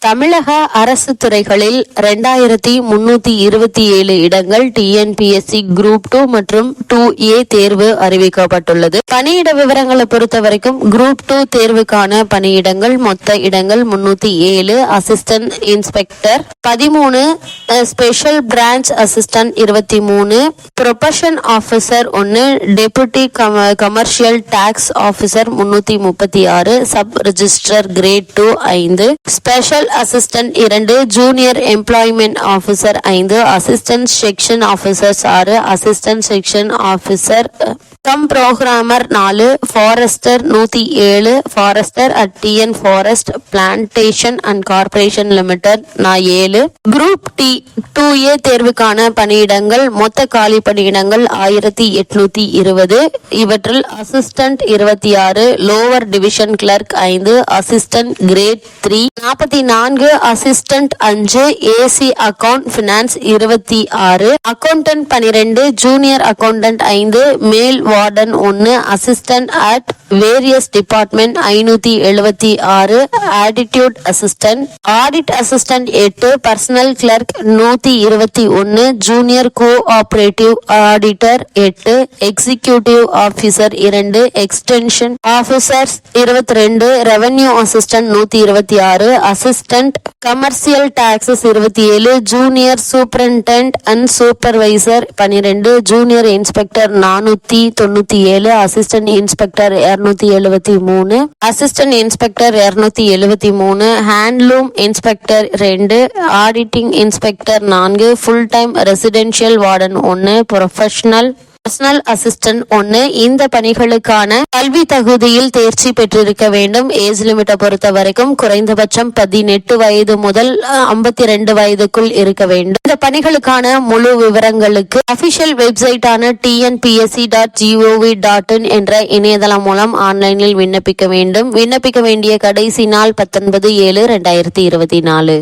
தமிழக அரசு துறைகளில் 2327 இடங்கள் டிஎன்பிஎஸ்சி குரூப் 2 மற்றும் 2A தேர்வு அறிவிக்கப்பட்டுள்ளது. பணியிட விவரங்களை பொறுத்த வரைக்கும் குரூப் 2 தேர்வுக்கான பணியிடங்கள் மொத்த இடங்கள் 307, assistant inspector 13, special branch assistant 23, probation officer 1, deputy commercial tax officer 336, sub registrar grade 2 5, special assistant 2, junior employment officer 5, assistant section officer 6, assistant section officer cum programmer 4, forester 107, forester at TN forest plantation and corporation limited 7. Group D 2A தேர்வுக்கான பணியிடங்கள் மொத்த காலி பணியிடங்கள் 1820. இவற்றில் assistant 26, lower division clerk 5, assistant great 3 44, assistant 5, AC account finance 26, accountant 12, junior accountant 5, male warden 1, assistant at various department 576, attitude assistant, audit assistant 8, personal clerk 121, junior cooperative auditor 8, executive officer 2, extension officers 22, revenue assistant 126, assistant commercial taxes 27, junior superintendent and supervisor 12, junior inspector 497, assistant inspector 273, assistant inspector 273, handloom inspector 2, auditing inspector 4, full time residential warden 1, professional personal assistant 1. இந்த பணிகளுக்கான கல்வி தகுதியில் தேர்ச்சி பெற்றிருக்க வேண்டும். Age லிமிட்டை பொறுத்த வரைக்கும் குறைந்தபட்சம் 18 வயது முதல் 52 வயதுக்குள் இருக்க வேண்டும். இந்த பணிகளுக்கான முழு விவரங்களுக்கு அபிஷியல் வெப்சைட்டான tnpsc.gov.in என்ற இணையதளம் மூலம் ஆன்லைனில் விண்ணப்பிக்க வேண்டும். விண்ணப்பிக்க வேண்டிய கடைசி நாள் 19/7/2024.